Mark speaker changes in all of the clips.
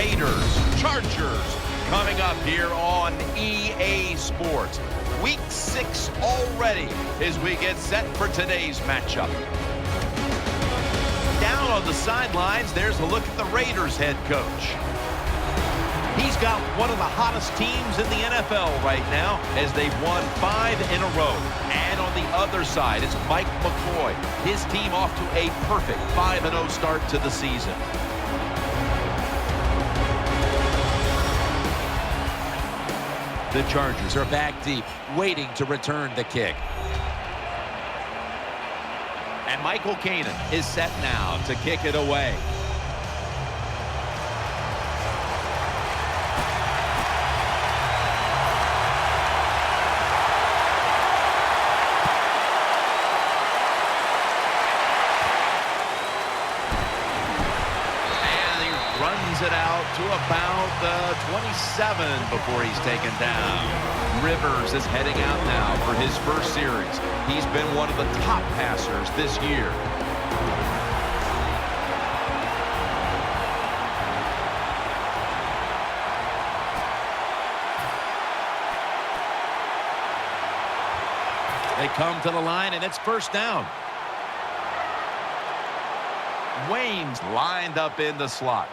Speaker 1: Raiders, Chargers, coming up here on EA Sports. Week 6 already as we get set for today's matchup. Down on the sidelines, there's a look at the Raiders head coach. He's got one of the hottest teams in the NFL right now as they've won 5 in a row. And on the other side, it's Mike McCoy. His team off to a perfect 5-0 start to the season. The Chargers are back deep, waiting to return the kick. And Michael Kanan is set now to kick it away. It out to about the 27 before he's taken down. Rivers is heading out now for his first series. He's been one of the top passers this year. They come to the line, and it's first down. Wayne's lined up in the slot.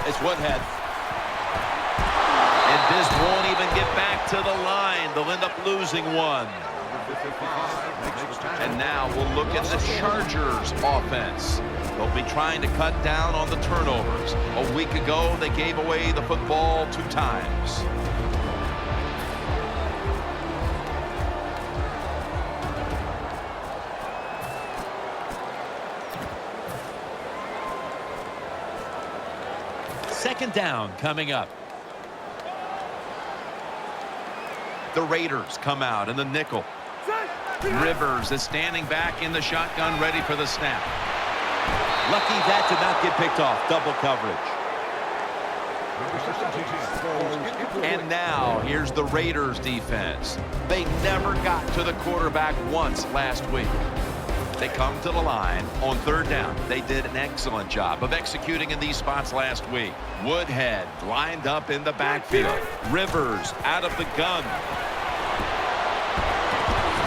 Speaker 1: It's Woodhead. And this won't even get back to the line. They'll end up losing one. And now we'll look at the Chargers offense. They'll be trying to cut down on the turnovers. A week ago, they gave away the football 2 times. Second down coming up. The Raiders come out in the nickel. Rivers is standing back in the shotgun, ready for the snap. Lucky that did not get picked off. Double coverage. And now here's the Raiders defense. They never got to the quarterback once last week. They come to the line on 3rd down. They did an excellent job of executing in these spots last week. Woodhead lined up in the backfield. Rivers out of the gun.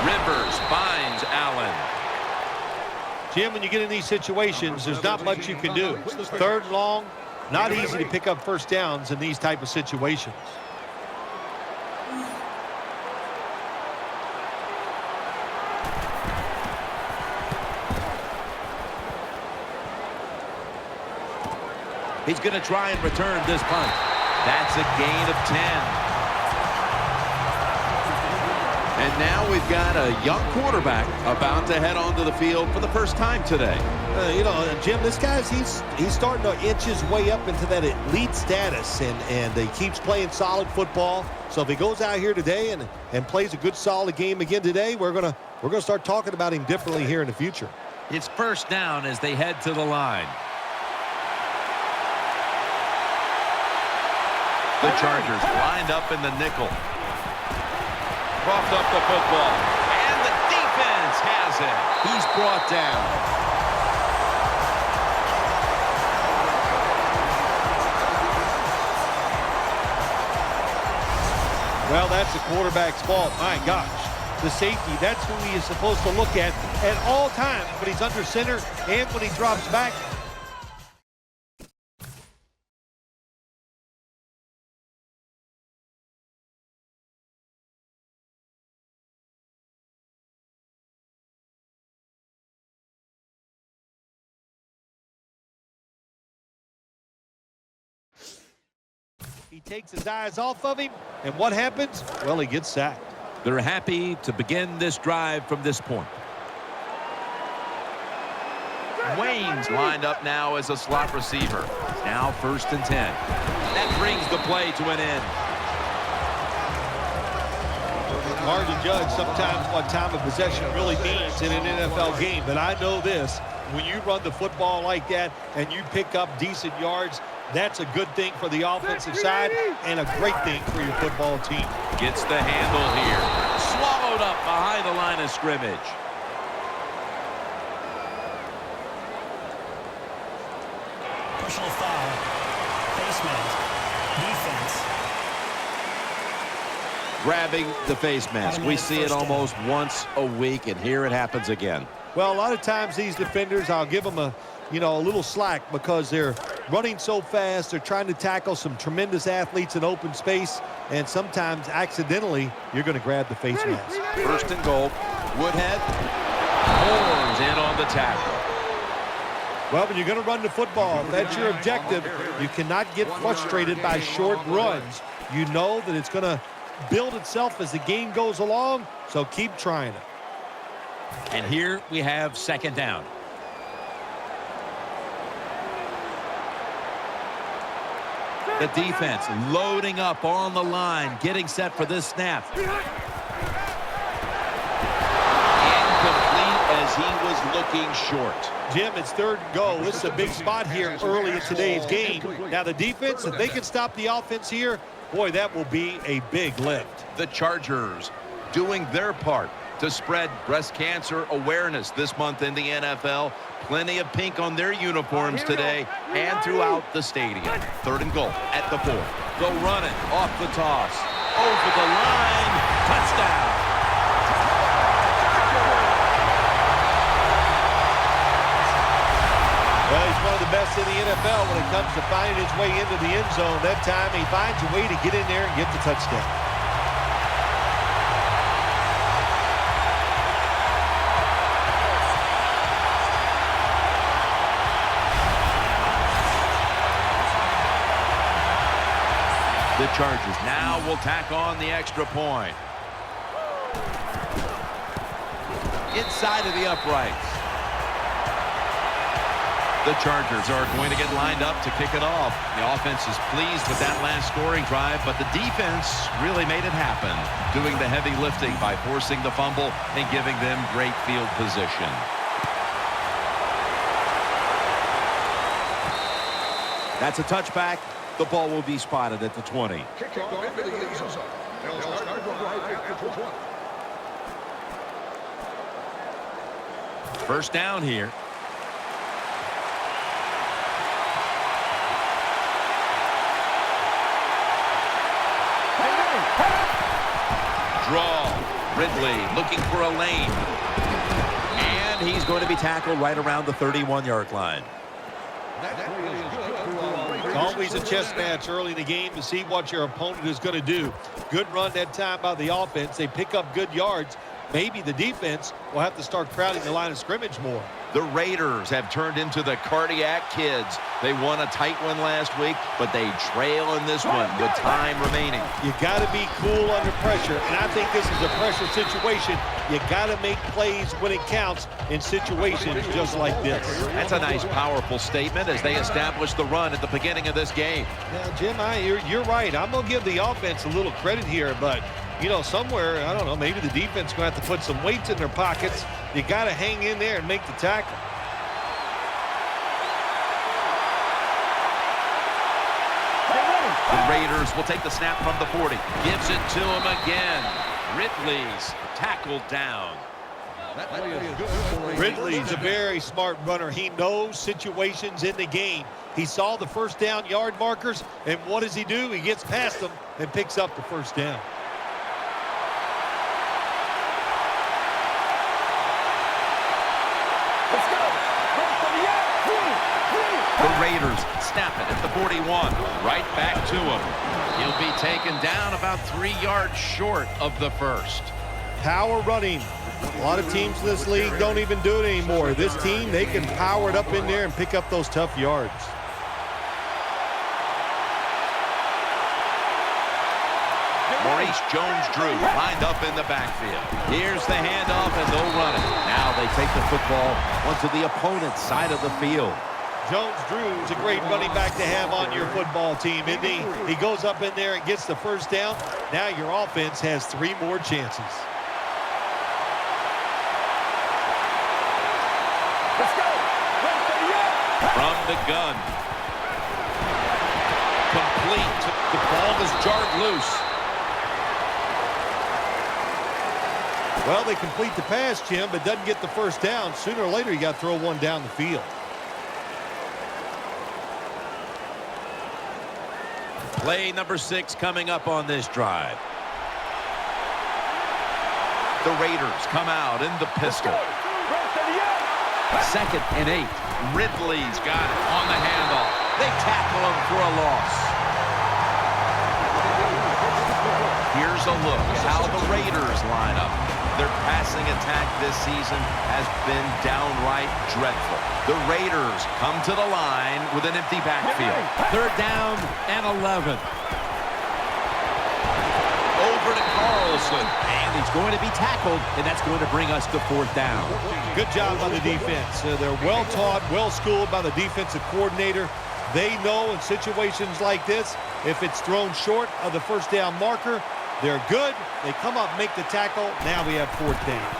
Speaker 1: Rivers finds Allen.
Speaker 2: Jim, when you get in these situations, there's not much you can do. 3rd and long, not easy to pick up first downs in these type of situations.
Speaker 1: He's going to try and return this punt. That's a gain of 10. And now we've got a young quarterback about to head onto the field for the first time today.
Speaker 2: You know, Jim, this guy's he's starting to inch his way up into that elite status, and he keeps playing solid football. So if he goes out here today and plays a good solid game again today, we're gonna start talking about him differently here in the future.
Speaker 1: It's first down as they head to the line. The Chargers lined up in the nickel. Coughed up the football. And the defense has it. He's brought down.
Speaker 2: Well, that's the quarterback's fault. My gosh. The safety, that's who he is supposed to look at all times when he's under center and when he drops back. He takes his eyes off of him, and what happens? Well, he gets sacked.
Speaker 1: They're happy to begin this drive from this point. Wayne's lined up now as a slot receiver. Now 1st and 10. That brings the play to an end.
Speaker 2: Hard to judge sometimes what time of possession really means in an NFL game, but I know this. When you run the football like that and you pick up decent yards, that's a good thing for the offensive side and a great thing for your football team.
Speaker 1: Gets the handle here. Swallowed up behind the line of scrimmage.
Speaker 3: Personal foul. Face mask. Defense.
Speaker 1: Grabbing the face mask. We see it almost once a week, and here it happens again.
Speaker 2: Well, a lot of times these defenders, I'll give them a little slack because they're running so fast. They're trying to tackle some tremendous athletes in open space, and sometimes accidentally you're going to grab the face mask.
Speaker 1: First and goal. Woodhead pours in on the tackle.
Speaker 2: Well, when you're going to run the football, if that's your objective, you cannot get frustrated by short runs. You know that it's going to build itself as the game goes along, so keep trying it.
Speaker 1: And here we have second down. The defense loading up on the line, getting set for this snap. Incomplete as he was looking short.
Speaker 2: Jim, it's third and goal. This is a big spot here early in today's game. Now the defense, if they can stop the offense here, boy, that will be a big lift.
Speaker 1: The Chargers doing their part to spread breast cancer awareness this month in the NFL. Plenty of pink on their uniforms today and throughout the stadium. Third and goal at the 4. Go running off the toss. Over the line. Touchdown.
Speaker 2: Well, he's one of the best in the NFL when it comes to finding his way into the end zone. That time he finds a way to get in there and get the touchdown.
Speaker 1: The Chargers now will tack on the extra point. Inside of the uprights. The Chargers are going to get lined up to kick it off. The offense is pleased with that last scoring drive, but the defense really made it happen, doing the heavy lifting by forcing the fumble and giving them great field position. That's a touchback. The ball will be spotted at the 20. First down here. Draw. Ridley looking for a lane. And he's going to be tackled right around the 31-yard line.
Speaker 2: Always a chess match early in the game to see what your opponent is going to do. Good run that time by the offense. They pick up good yards. Maybe the defense will have to start crowding the line of scrimmage more.
Speaker 1: The Raiders have turned into the cardiac kids. They won a tight one last week, but they trail in this one with time remaining.
Speaker 2: You got to be cool under pressure, and I think this is a pressure situation. You got to make plays when it counts in situations just like this.
Speaker 1: That's a nice, powerful statement as they establish the run at the beginning of this game.
Speaker 2: Now, Jim, you're right. I'm going to give the offense a little credit here, but somewhere, I don't know, maybe the defense is going to have to put some weights in their pockets. You got to hang in there and make the tackle.
Speaker 1: The Raiders will take the snap from the 40. Gives it to him again. Ridley's tackled down.
Speaker 2: Ridley's a very smart runner. He knows situations in the game. He saw the first down yard markers, and what does he do? He gets past them and picks up the first down.
Speaker 1: The Raiders snap it at the 41. Right back to him. He'll be taken down about 3 yards short of the first.
Speaker 2: Power running. A lot of teams in this league don't even do it anymore. This team, they can power it up in there and pick up those tough yards.
Speaker 1: Maurice Jones-Drew lined up in the backfield. Here's the handoff, and they'll run it. Now they take the football onto the opponent's side of the field.
Speaker 2: Jones-Drew is a great running back to have on your football team, isn't he? He goes up in there and gets the first down. Now your offense has 3 more chances.
Speaker 4: Let's go.
Speaker 1: From the gun. Complete. The ball is jarred loose.
Speaker 2: Well, they complete the pass, Jim, but doesn't get the first down. Sooner or later, you got to throw one down the field.
Speaker 1: Play number 6 coming up on this drive. The Raiders come out in the pistol. 2nd and 8. Ridley's got it on the handoff. They tackle him for a loss. Here's a look at how the Raiders line up. Their passing attack this season has been downright dreadful. The Raiders come to the line with an empty backfield. 3rd down and 11. Over to Carlson. And he's going to be tackled, and that's going to bring us to 4th down.
Speaker 2: Good job by the defense. They're well taught, well schooled by the defensive coordinator. They know in situations like this, if it's thrown short of the 1st down marker, they're good. They come up, make the tackle. Now we have 4th down.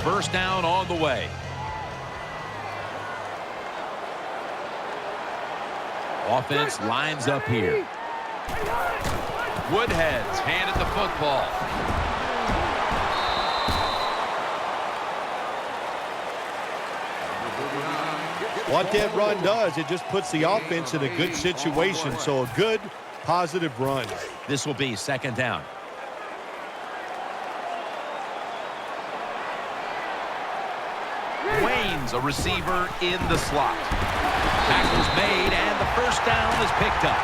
Speaker 1: First down on the way. Offense lines up here. Woodhead's handed the football.
Speaker 2: What that run does, it just puts the offense in a good situation. So a good, positive run.
Speaker 1: This will be 2nd down. Wayne's a receiver in the slot. Tackle's made, and the 1st down is picked up.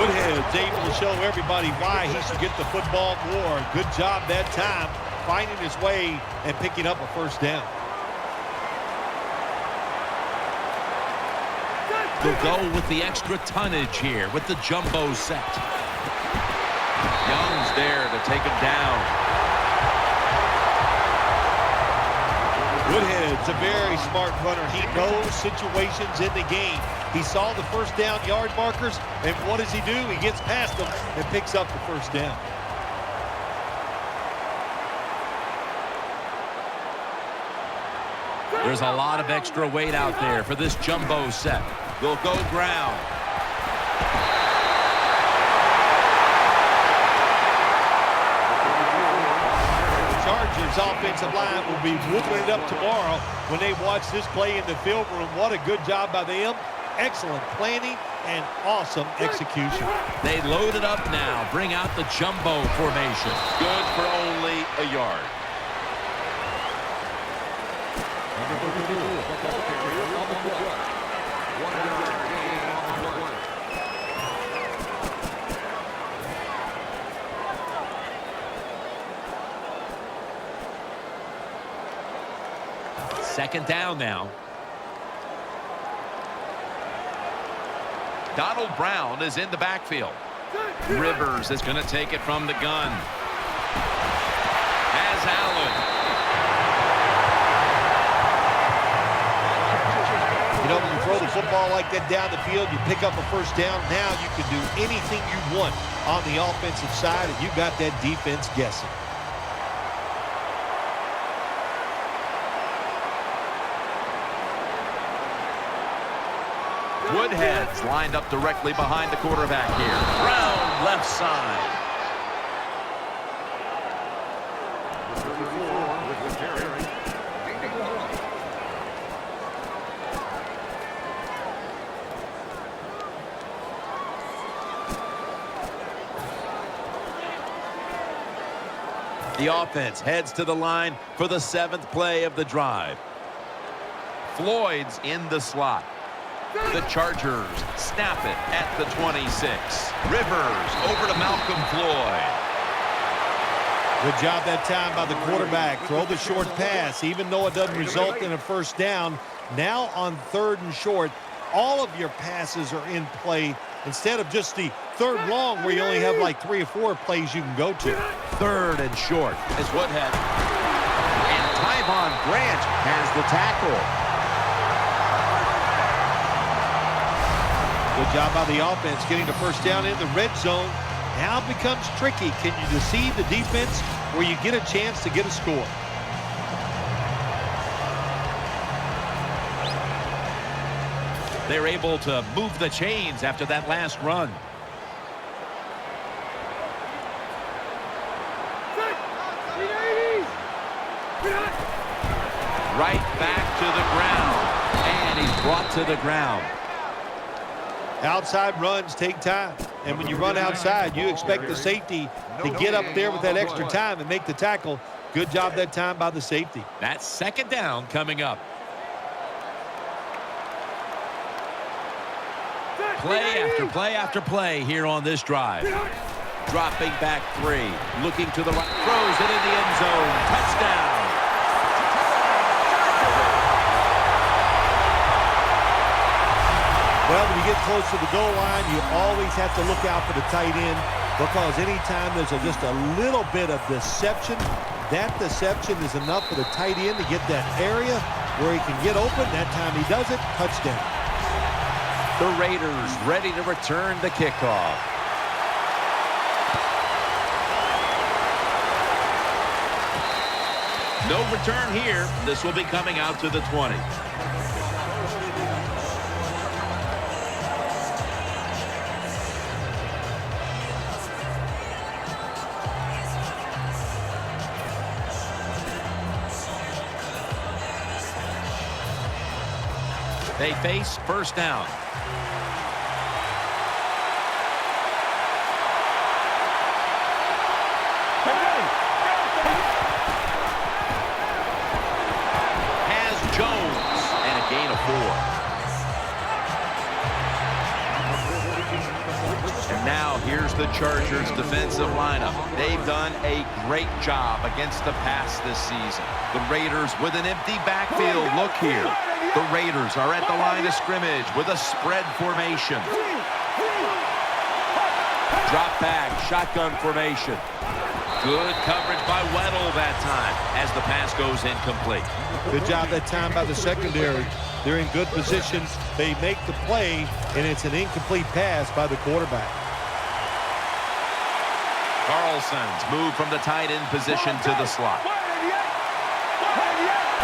Speaker 2: Woodhead's able to show everybody why he should get the football more. Good job that time, finding his way and picking up a 1st down.
Speaker 1: They'll go with the extra tonnage here with the jumbo set. Young's there to take him down.
Speaker 2: Woodhead's a very smart runner. He knows situations in the game. He saw the 1st down yard markers, and what does he do? He gets past them and picks up the 1st down.
Speaker 1: There's a lot of extra weight out there for this jumbo set. They'll go ground.
Speaker 2: Chargers offensive line will be whooping it up tomorrow when they watch this play in the film room. What a good job by them. Excellent planning and awesome execution.
Speaker 1: They load it up now. Bring out the jumbo formation. Good for only a yard. Second down now. Donald Brown is in the backfield. Rivers is going to take it from the gun. Has Allen.
Speaker 2: You know, when you throw the football like that down the field, you pick up a 1st down. Now you can do anything you want on the offensive side, and you got that defense guessing.
Speaker 1: Woodhead's lined up directly behind the quarterback here. Brown left side. The offense heads to the line for the 7th play of the drive. Floyd's in the slot. The Chargers snap it at the 26. Rivers over to Malcolm Floyd.
Speaker 2: Good job that time by the quarterback. Throw the short pass, even though it doesn't result in a 1st down. Now on 3rd and short, all of your passes are in play instead of just the 3rd long where you only have like 3 or 4 plays you can go to.
Speaker 1: 3rd and short is Woodhead. And Tyvon Branch has the tackle.
Speaker 2: Good job by the offense getting the 1st down in the red zone. Now it becomes tricky. Can you deceive the defense where you get a chance to get a score?
Speaker 1: They're able to move the chains after that last run. Right back to the ground. And he's brought to the ground.
Speaker 2: Outside runs take time. And when you run outside, you expect the safety to get up there with that extra time and make the tackle. Good job that time by the safety.
Speaker 1: That's second down coming up. Play after play after play here on this drive. Dropping back 3. Looking to the right. Throws it in the end zone. Touchdown.
Speaker 2: Well, when you get close to the goal line, you always have to look out for the tight end, because anytime there's just a little bit of deception, that deception is enough for the tight end to get that area where he can get open. That time he does it. Touchdown.
Speaker 1: The Raiders ready to return the kickoff. No return here. This will be coming out to the 20. They face first down. Has Jones, and a gain of 4. And now here's the Chargers defensive lineup. They've done a great job against the pass this season. The Raiders with an empty backfield. Look here. The Raiders are at the line of scrimmage with a spread formation. Drop back, shotgun formation. Good coverage by Weddle that time as the pass goes incomplete.
Speaker 2: Good job that time by the secondary. They're in good position. They make the play, and it's an incomplete pass by the quarterback.
Speaker 1: Carlson's moved from the tight end position to the slot.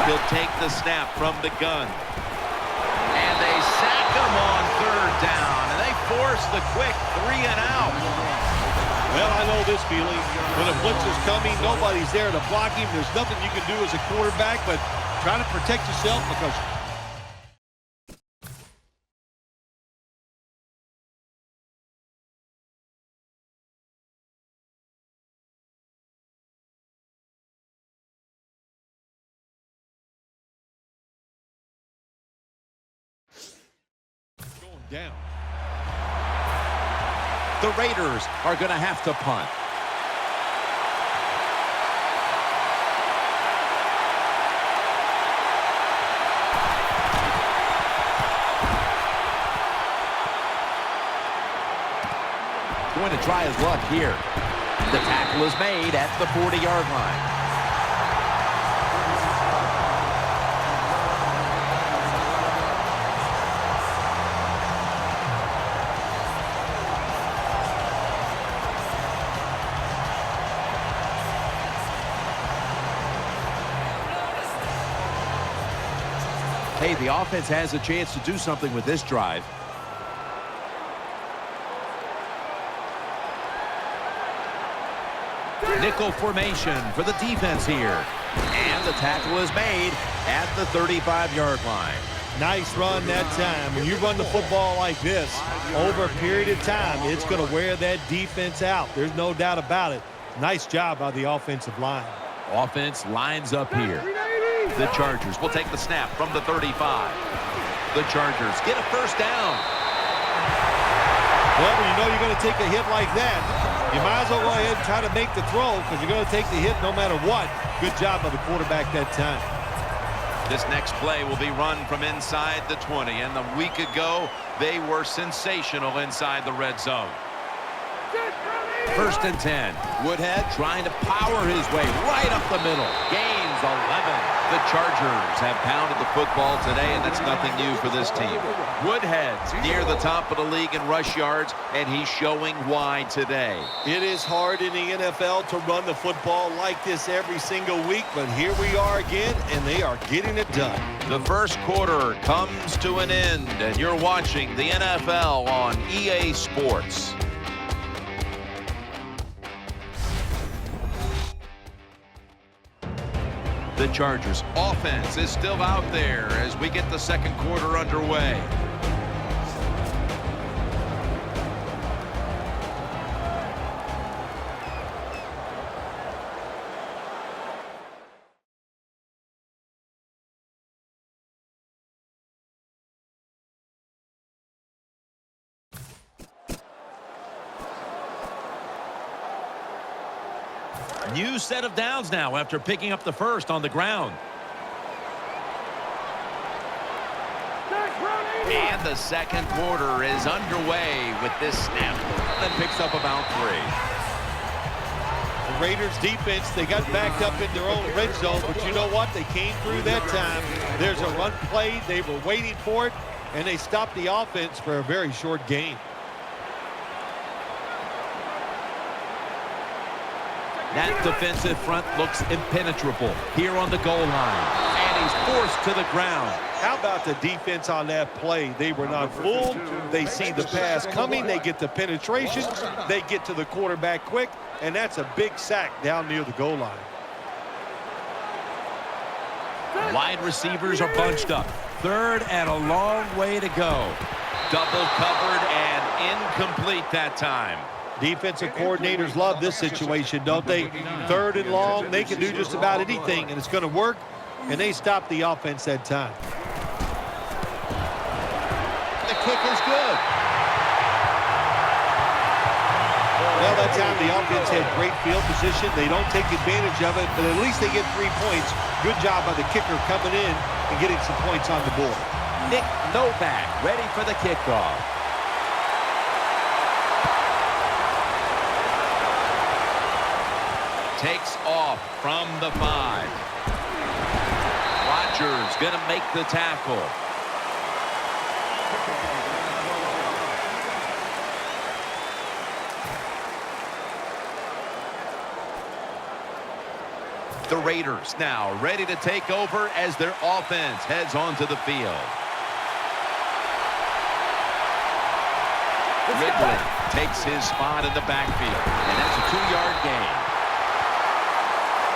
Speaker 1: He'll take the snap from the gun. And they sack him on third down. And they force the quick 3 and out.
Speaker 2: Well, I know this feeling. When a blitz is coming, nobody's there to block him. There's nothing you can do as a quarterback but try to protect yourself, because down.
Speaker 1: The Raiders are going to have to punt. Going to try his luck here. The tackle is made at the 40-yard line. Hey, the offense has a chance to do something with this drive. Nickel formation for the defense here. And the tackle is made at the 35-yard line.
Speaker 2: Nice run that time. When you run the football like this, over a period of time, it's going to wear that defense out. There's no doubt about it. Nice job by the offensive line.
Speaker 1: Offense lines up here. The Chargers will take the snap from the 35. The Chargers get a first down.
Speaker 2: Well, when you know you're going to take a hit like that, you might as well go ahead and try to make the throw, because you're going to take the hit no matter what. Good job by the quarterback that time.
Speaker 1: This next play will be run from inside the 20. And a week ago, they were sensational inside the red zone. First and 10. Woodhead trying to power his way right up the middle. Gains 11. The Chargers have pounded the football today, and that's nothing new for this team. Woodhead's near the top of the league in rush yards, and he's showing why today.
Speaker 2: It is hard in the NFL to run the football like this every single week, but here we are again, and they are getting it done.
Speaker 1: The first quarter comes to an end, and you're watching the NFL on EA Sports. The Chargers offense is still out there as we get the second quarter underway. New set of downs now after picking up the first on the ground. And the second quarter is underway with this snap. Then picks up about 3.
Speaker 2: The Raiders defense, they got backed up in their own red zone, but you know what? They came through that time. There's a run play. They were waiting for it, and they stopped the offense for a very short gain.
Speaker 1: That defensive front looks impenetrable here on the goal line. And he's forced to the ground.
Speaker 2: How about the defense on that play? They were not fooled. They see the pass coming. They get the penetration. They get to the quarterback quick. And that's a big sack down near the goal line.
Speaker 1: Wide receivers are bunched up. Third and a long way to go. Double covered and incomplete that time.
Speaker 2: Defensive coordinators love this situation, don't they? Third and long, they can do just about anything, and it's going to work, and they stop the offense that time.
Speaker 1: The kick is good.
Speaker 2: Well, that time the offense had great field position. They don't take advantage of it, but at least they get 3 points. Good job by the kicker coming in and getting some points on the board.
Speaker 1: Nick Novak ready for the kickoff. Takes off from the 5. Rodgers going to make the tackle. The Raiders now ready to take over as their offense heads onto the field. Ridley takes his spot in the backfield, and that's a 2-yard gain.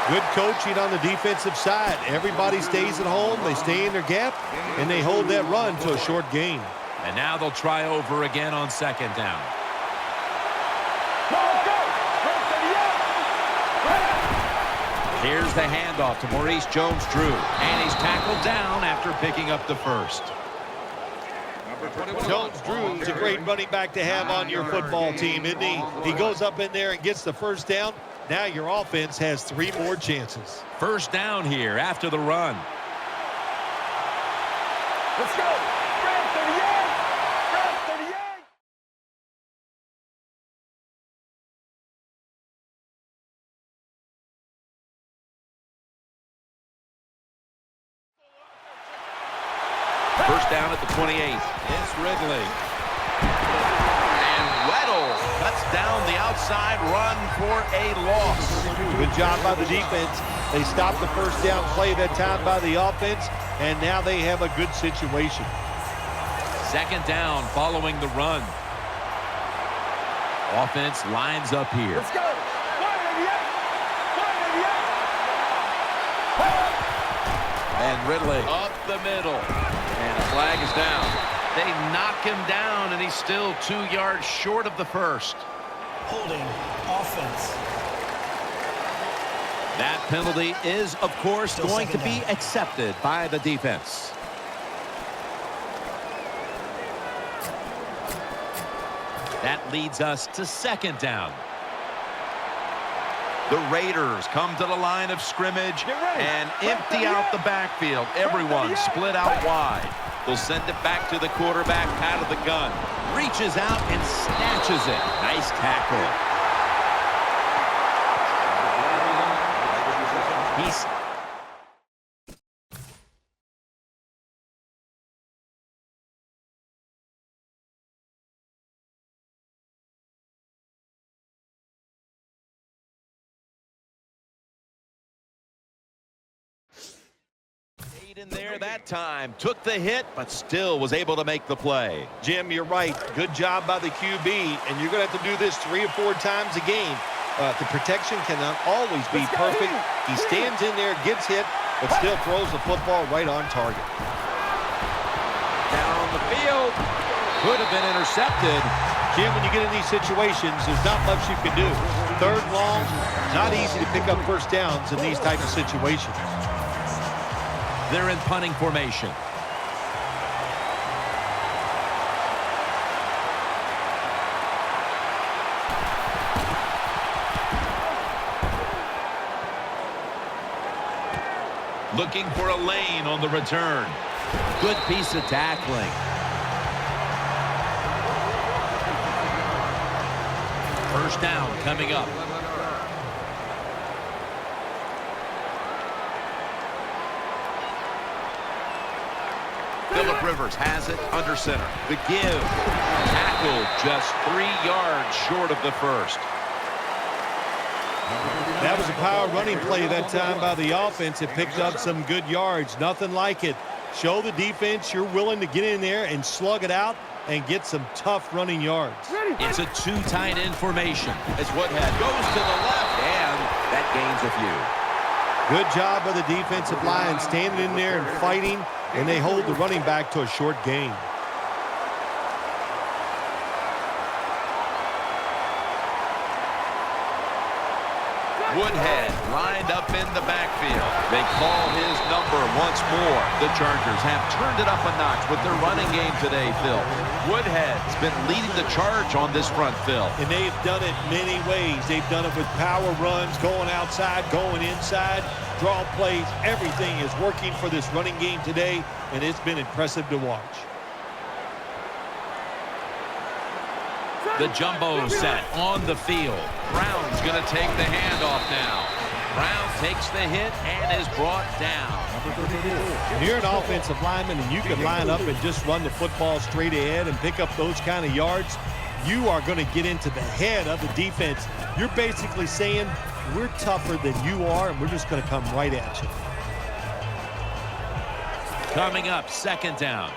Speaker 2: Good coaching on the defensive side. Everybody stays at home. They stay in their gap, and they hold that run to a short gain.
Speaker 1: And now they'll try over again on second down. Here's the handoff to Maurice Jones-Drew, and he's tackled down after picking up the first.
Speaker 2: Jones-Drew is a great running back to have on your football team, isn't he? He goes up in there and gets the first down. Now your offense has 3 more chances.
Speaker 1: First down here after the run.
Speaker 4: Let's go. Brad 38. Brad 38.
Speaker 1: First down at the 28. It's Ridley. And Weddle cuts down the outside run for a loss.
Speaker 2: Good job by the defense. They stopped the first down play that time by the offense, and now they have a good situation.
Speaker 1: Second down following the run. Offense lines up here.
Speaker 4: Let's go. 188. 188.
Speaker 1: And Ridley up the middle. And a flag is down. They knock him down, and he's still 2 yards short of the first.
Speaker 3: Holding offense.
Speaker 1: That penalty is, of course,
Speaker 3: Still
Speaker 1: going to
Speaker 3: second
Speaker 1: be
Speaker 3: down.
Speaker 1: accepted by the defense. That leads us to second down. The Raiders come to the line of scrimmage and empty out the backfield. Everyone split out wide. They'll send it back to the quarterback out of the gun. Reaches out and snatches it. Nice tackle. He's in there that time. Took the hit, but still was able to make the play.
Speaker 2: Jim, you're right. Good job by the QB, and you're going to have to do this 3 or 4 times a game. The protection cannot always be perfect. He stands in there, gets hit, but still throws the football right on target.
Speaker 1: Down the field. Could have been intercepted.
Speaker 2: Jim, when you get in these situations, there's not much you can do. Third and long, not easy to pick up first downs in these types of situations.
Speaker 1: They're in punting formation. Looking for a lane on the return. Good piece of tackling. First down coming up. Phillip Rivers has it under center. The give. Tackle just 3 yards short of the first.
Speaker 2: That was a power running play that time by the offense. It picked up some good yards. Nothing like it. Show the defense you're willing to get in there and slug it out and get some tough running yards.
Speaker 1: It's a two tight end formation as Woodhead goes to the left, and that gains a few.
Speaker 2: Good job by the defensive line standing in there and fighting, and they hold the running back to a short gain.
Speaker 1: Woodhead lined up in the backfield. They call his number once more. The Chargers have turned it up a notch with their running game today, Phil. Woodhead's been leading the charge on this front, Phil.
Speaker 2: And they've done it many ways. They've done it with power runs, going outside, going inside, draw plays. Everything is working for this running game today, and it's been impressive to watch.
Speaker 1: The jumbo set on the field. Brown's going to take the handoff now. Brown takes the hit and is brought down.
Speaker 2: When you're an offensive lineman and you can line up and just run the football straight ahead and pick up those kind of yards, you are going to get into the head of the defense. You're basically saying, we're tougher than you are, and we're just going to come right at you.
Speaker 1: Coming up, second down.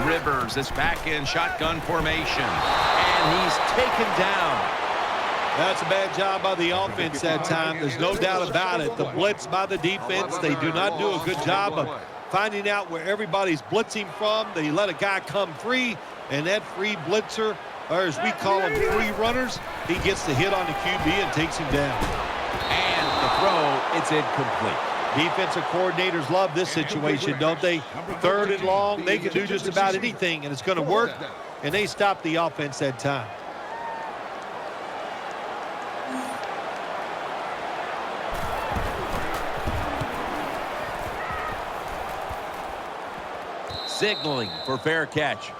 Speaker 1: Rivers is back in shotgun formation, and he's taken down.
Speaker 2: That's a bad job by the offense that time. There's no doubt about it. The blitz by the defense, they do not do a good job of finding out where everybody's blitzing from. They let a guy come free, and that free blitzer, or as we call them, free runners, he gets the hit on the QB and takes him down.
Speaker 1: And the throw, it's incomplete.
Speaker 2: Defensive coordinators love this situation, don't they? Third and long, they can do just about anything, and it's going to work, and they stop the offense that time.
Speaker 1: Signaling for fair catch.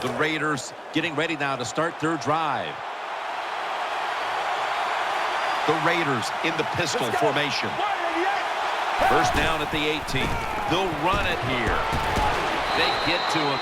Speaker 1: The Raiders getting ready now to start their drive. The Raiders in the pistol formation. First down at the 18. They'll run it here. They get to him.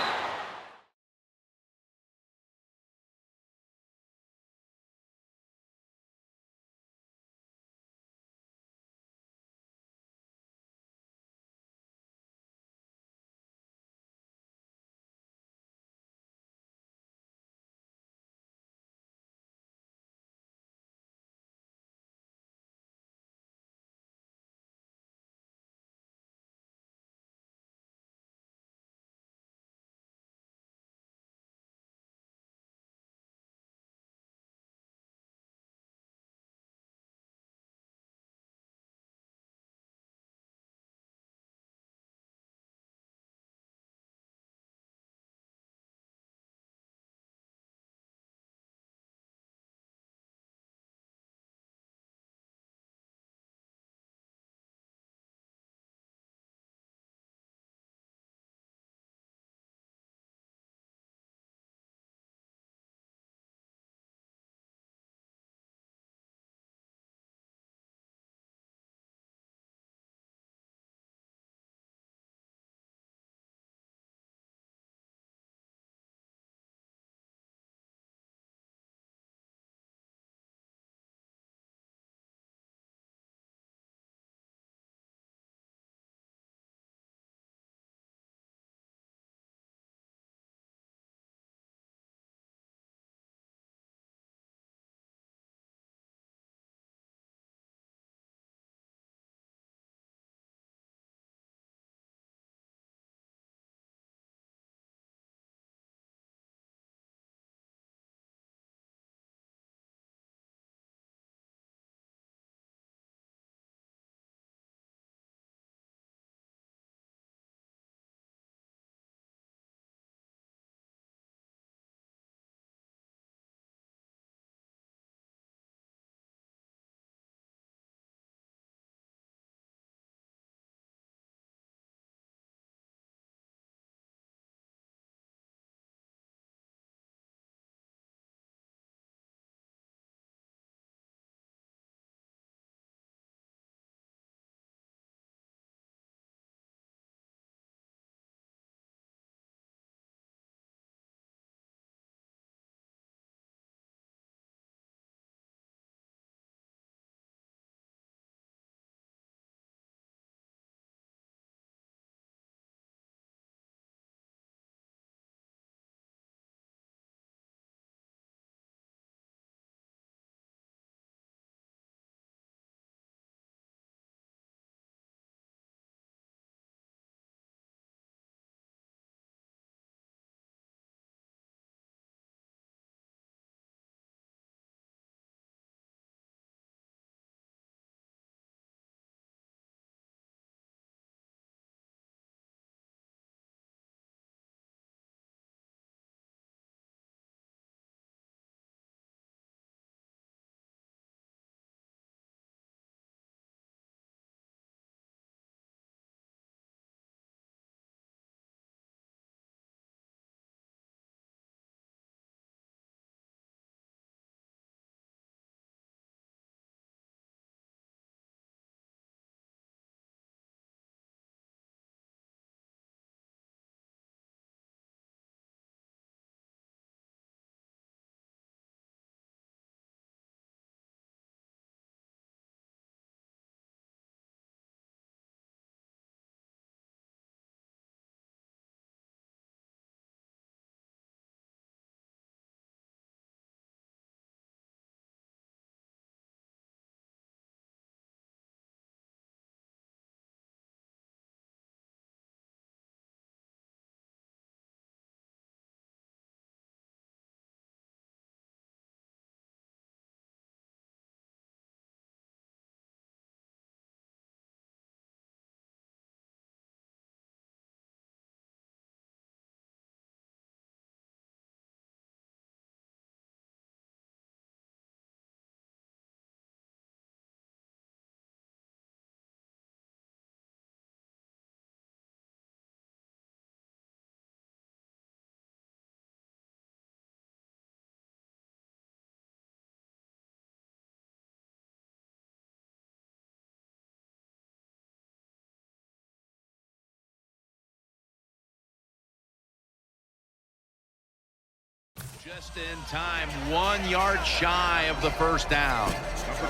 Speaker 1: Just in time, 1 yard shy of the first down.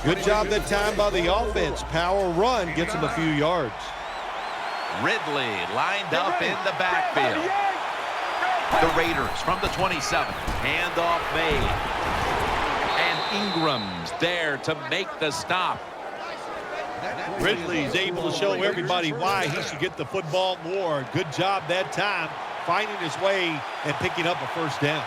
Speaker 2: Good job that time by the offense. Power run gets them a few yards.
Speaker 1: Ridley lined up in the backfield. The Raiders from the 27. Handoff made. And Ingram's there to make the stop.
Speaker 2: Ridley's able to show everybody why he should get the football more. Good job that time finding his way and picking up a first down.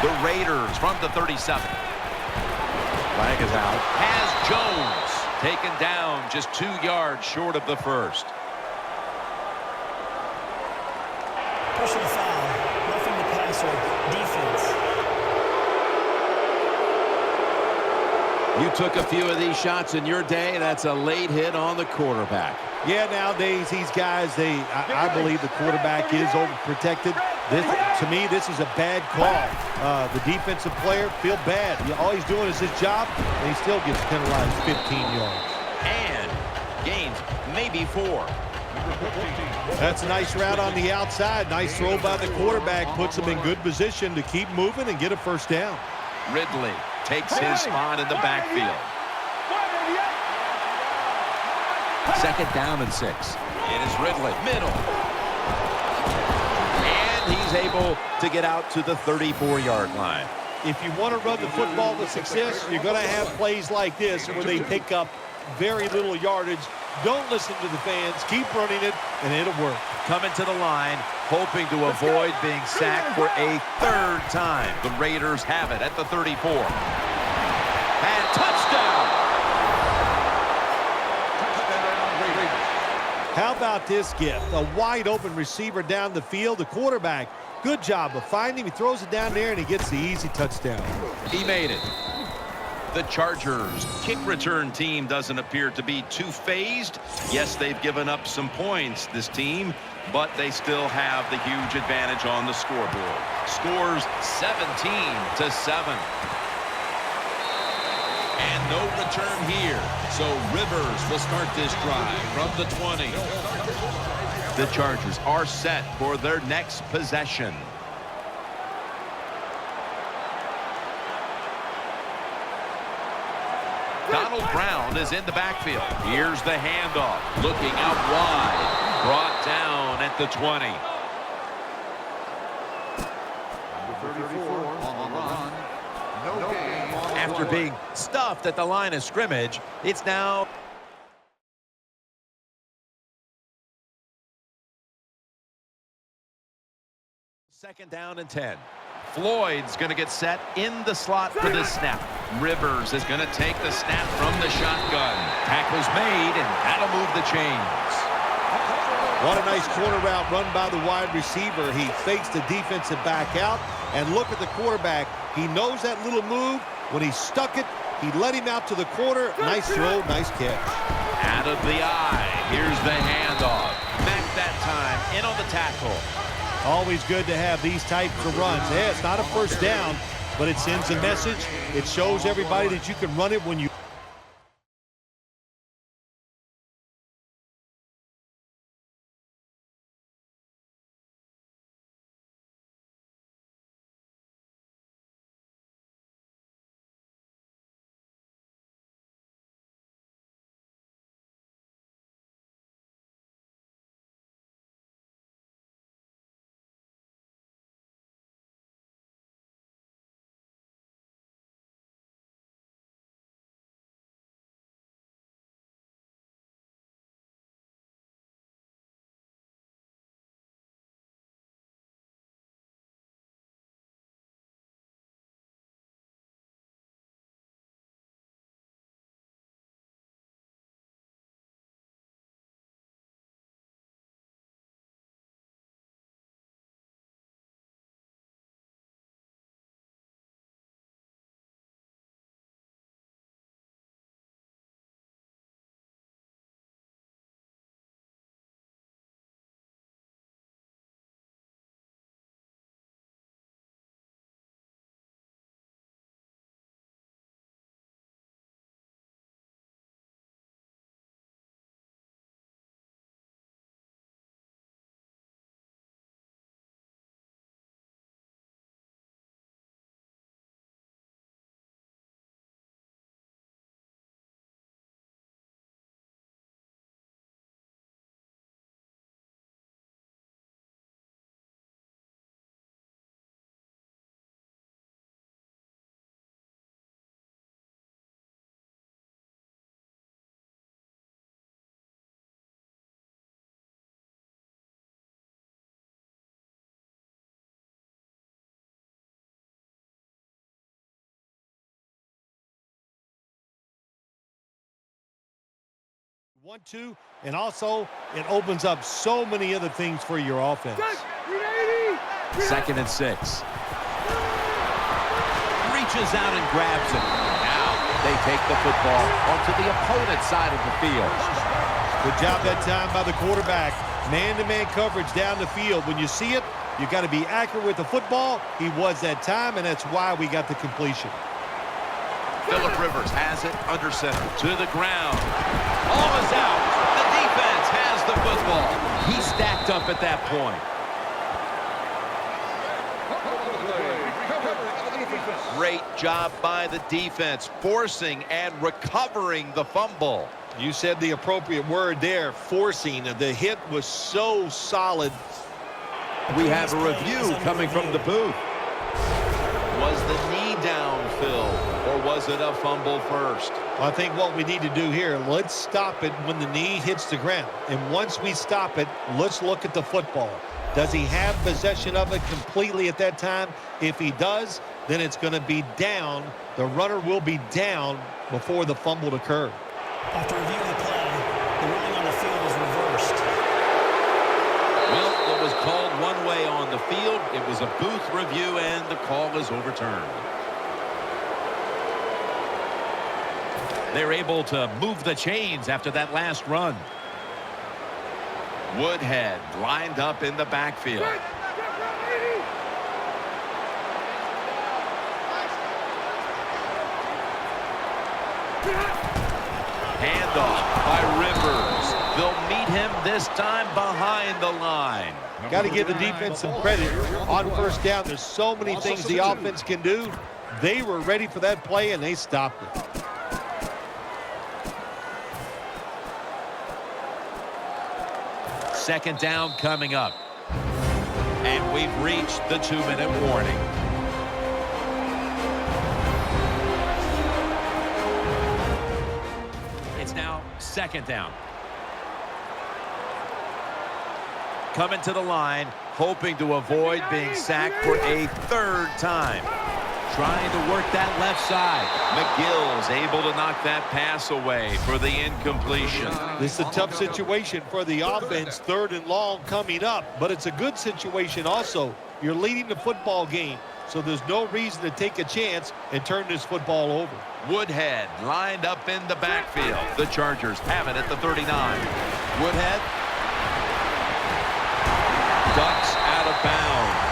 Speaker 1: The Raiders from the 37. Flag is out. Has Jones taken down just 2 yards short of the first.
Speaker 3: Personal foul. Roughing the passer. Defense.
Speaker 5: You took a few of these shots in your day. That's a late hit on the quarterback.
Speaker 2: Yeah, nowadays these guys, I believe the quarterback is overprotected. To me, this is a bad call. The defensive player feel bad. All he's doing is his job, and he still gets penalized 15 yards.
Speaker 1: And gains maybe 4.
Speaker 2: That's a nice route on the outside. Nice throw by the quarterback. Puts him in good position to keep moving and get a first down.
Speaker 1: Ridley takes his spot in the backfield.
Speaker 5: 2nd down and 6.
Speaker 1: It is Ridley, middle. And he's able to get out to the 34-yard line.
Speaker 2: If you want to run the football with success, you're going to have plays like this where they pick up very little yardage. Don't listen to the fans. Keep running it, and it'll work.
Speaker 1: Coming to the line, hoping to avoid being sacked for a 3rd time. The Raiders have it at the 34. And touchdown!
Speaker 2: How about this gift? A wide open receiver down the field. The quarterback, good job of finding him. He throws it down there, and he gets the easy touchdown.
Speaker 1: He made it. The Chargers kick return team doesn't appear to be too phased. Yes, they've given up some points, this team, but they still have the huge advantage on the scoreboard. Scores 17-7. And no return here. So Rivers will start this drive from the 20. The Chargers are set for their next possession. Donald Brown is in the backfield. Here's the handoff. Looking out wide. Brought down at the 20.
Speaker 6: Number 34 on the run. No gain.
Speaker 1: After being stuffed at the line of scrimmage, it's now second down and 10. Floyd's going to get set in the slot for this snap. Rivers is going to take the snap from the shotgun. Tackle's made, and that'll move the chains.
Speaker 2: What a nice corner route run by the wide receiver. He fakes the defensive back out, and look at the quarterback. He knows that little move. When he stuck it, he let him out to the corner. Nice throw, nice catch.
Speaker 1: Out of the eye. Here's the handoff. Back that time, in on the tackle.
Speaker 2: Always good to have these types of runs. Yeah, it's not a first down, but it sends a message. It shows everybody that you can run it when you 1-2, and also it opens up so many other things for your offense.
Speaker 5: 2nd and 6. Reaches out and grabs it. Now they take the football onto the opponent's side of the field.
Speaker 2: Good job that time by the quarterback. Man-to-man coverage down the field. When you see it, you got to be accurate with the football. He was that time, and that's why we got the completion.
Speaker 1: Phillip Rivers has it under center to the ground. All is out. The defense has the football.
Speaker 5: He stacked up at that point.
Speaker 1: Great job by the defense, forcing and recovering the fumble.
Speaker 2: You said the appropriate word there, forcing. The hit was so solid.
Speaker 5: We have a review coming from the booth.
Speaker 1: Was the knee down, Phil, or was it a fumble first?
Speaker 2: I think what we need to do here, let's stop it when the knee hits the ground. And once we stop it, let's look at the football. Does he have possession of it completely at that time? If he does, then it's going to be down. The runner will be down before the fumble occurred.
Speaker 3: After reviewing the play, the ruling on the field is reversed.
Speaker 5: Well, it was called one way on the field. It was a booth review, and the call is overturned. They're able to move the chains after that last run.
Speaker 1: Woodhead lined up in the backfield. Handoff by Rivers. They'll meet him this time behind the line.
Speaker 2: Got to give the defense some credit on first down. There's so many things the offense can do. They were ready for that play, and they stopped it.
Speaker 5: Second down coming up. And we've reached the 2-minute warning. It's now 2nd down. Coming to the line, hoping to avoid being sacked for a 3rd time. Trying to work that left side.
Speaker 1: McGill's able to knock that pass away for the incompletion.
Speaker 2: This is a tough situation for the offense, 3rd and long coming up, but it's a good situation also. You're leading the football game, so there's no reason to take a chance and turn this football over.
Speaker 1: Woodhead lined up in the backfield. The Chargers have it at the 39. Woodhead ducks out of bounds.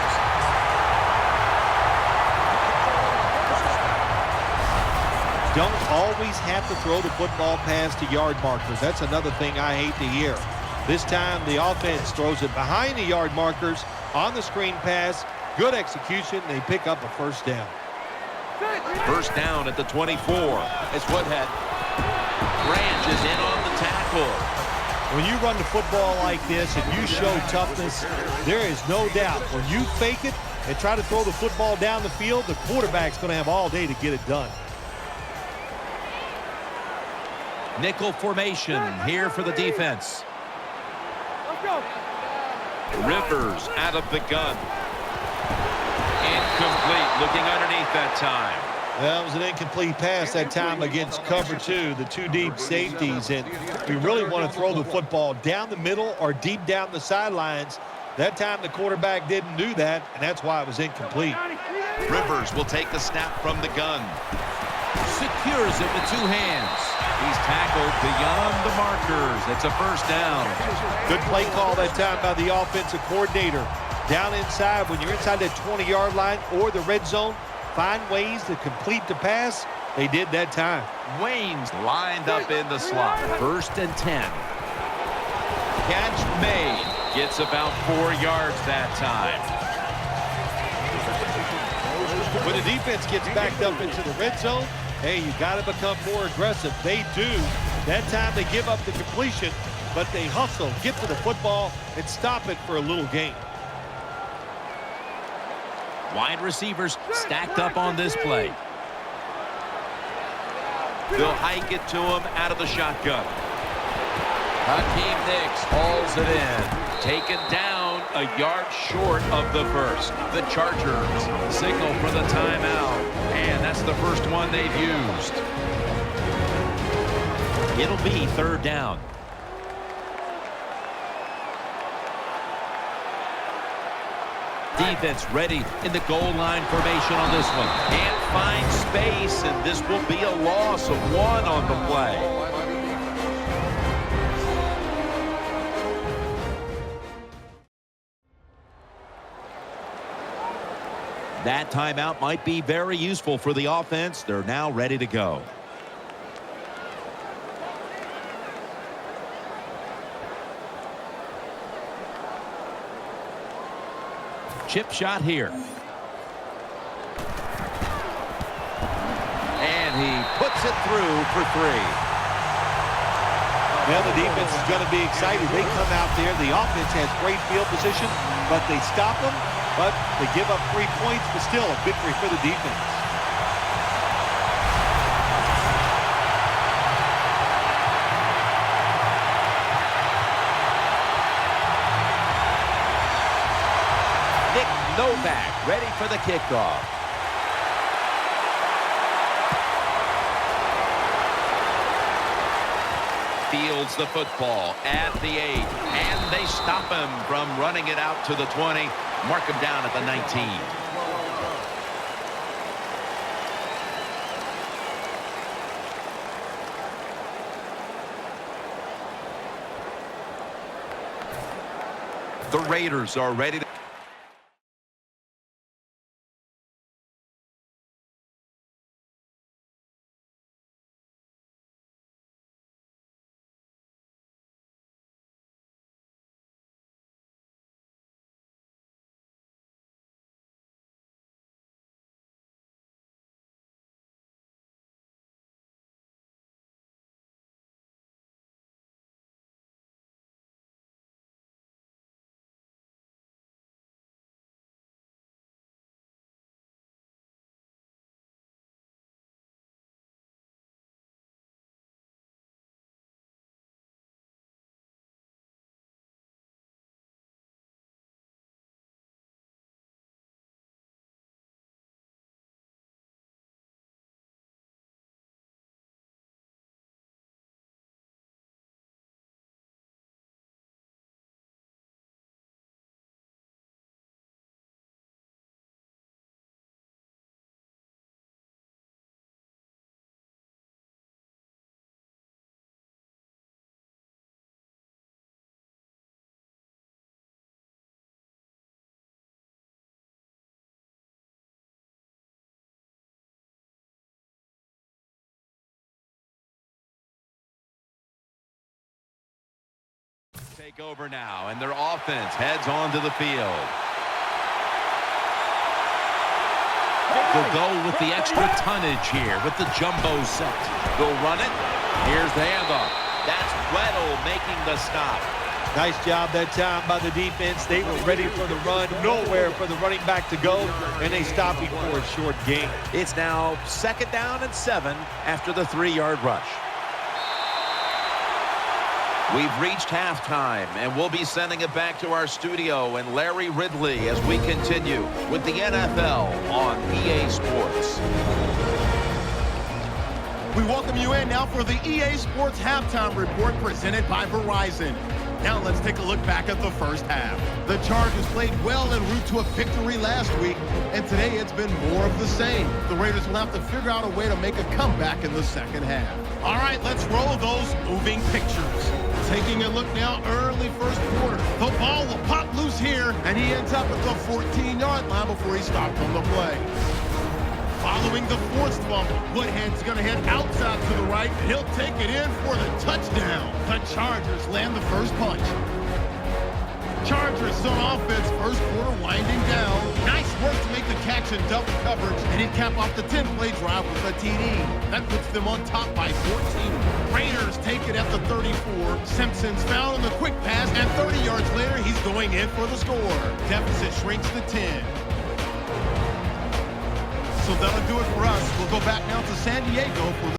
Speaker 2: Don't always have to throw the football past the yard markers. That's another thing I hate to hear. This time the offense throws it behind the yard markers on the screen pass. Good execution. They pick up a 1st down.
Speaker 1: 1st down at the 24. It's Woodhead. Branch is in on the tackle.
Speaker 2: When you run the football like this and you show toughness, there is no doubt when you fake it and try to throw the football down the field, the quarterback's going to have all day to get it done.
Speaker 5: Nickel formation here for the defense.
Speaker 1: Rivers out of the gun. Incomplete, looking underneath that time.
Speaker 2: That was an incomplete pass that time against cover 2, the 2 deep safeties. And we really want to throw the football down the middle or deep down the sidelines. That time the quarterback didn't do that, and that's why it was incomplete.
Speaker 1: Rivers will take the snap from the gun.
Speaker 5: Secures it with 2 hands.
Speaker 1: He's tackled beyond the markers. It's a 1st down.
Speaker 2: Good play call that time by the offensive coordinator. Down inside, when you're inside that 20-yard line or the red zone, find ways to complete the pass. They did that time.
Speaker 1: Wayne's lined up in the slot.
Speaker 5: 1st and 10.
Speaker 1: Catch made. Gets about 4 yards that time.
Speaker 2: When the defense gets backed up into the red zone, hey, you got to become more aggressive. They do. That time they give up the completion, but they hustle, get to the football, and stop it for a little gain.
Speaker 5: Wide receivers stacked up on this play.
Speaker 1: They'll hike it to him out of the shotgun.
Speaker 5: Hakeem Nicks hauls it in. Taken down a yard short of the 1st. The Chargers signal for the timeout. And that's the first one they've used. It'll be 3rd down. defense ready in the goal line formation on this one. Can't find space, and this will be a loss of 1 on the play. That timeout might be very useful for the offense. They're now ready to go. Chip shot here. And he puts it through for 3.
Speaker 2: Well, the defense is going to be excited. They come out there. The offense has great field position, but they stop them. But they give up 3 points, but still a victory for the defense.
Speaker 5: Nick Novak ready for the kickoff. Fields the football at the 8, and they stop him from running it out to the 20. Mark him down at the 19. The Raiders are ready to take over now, and their offense heads onto the field. They'll go with the extra tonnage here with the jumbo set. They'll run it. Here's the handoff. That's Weddle making the stop.
Speaker 2: Nice job that time by the defense. They were ready for the run, nowhere for the running back to go, and they stopped him for a short gain.
Speaker 5: It's now 2nd down and 7 after the 3-yard rush. We've reached halftime, and we'll be sending it back to our studio and Larry Ridley as we continue with the NFL on EA Sports.
Speaker 7: We welcome you in now for the EA Sports Halftime Report presented by Verizon. Now let's take a look back at the first half. The Chargers played well en route to a victory last week, and today it's been more of the same. The Raiders will have to figure out a way to make a comeback in the second half. All right, let's roll those moving pictures. Taking a look now, early first quarter. The ball will pop loose here, and he ends up at the 14-yard line before he stopped on the play. Following the forced fumble, Woodhead's going to head outside to the right, and he'll take it in for the touchdown. The Chargers land the first punch. Chargers on offense, first quarter winding down. Nice work to make the catch in double coverage, and he'd cap off the 10-play drive with a TD. That puts them on top by 14. Raiders take it at the 34. Simpson's found on the quick pass, and 30 yards later, he's going in for the score. Deficit shrinks to 10. So that'll do it for us. We'll go back now to San Diego for the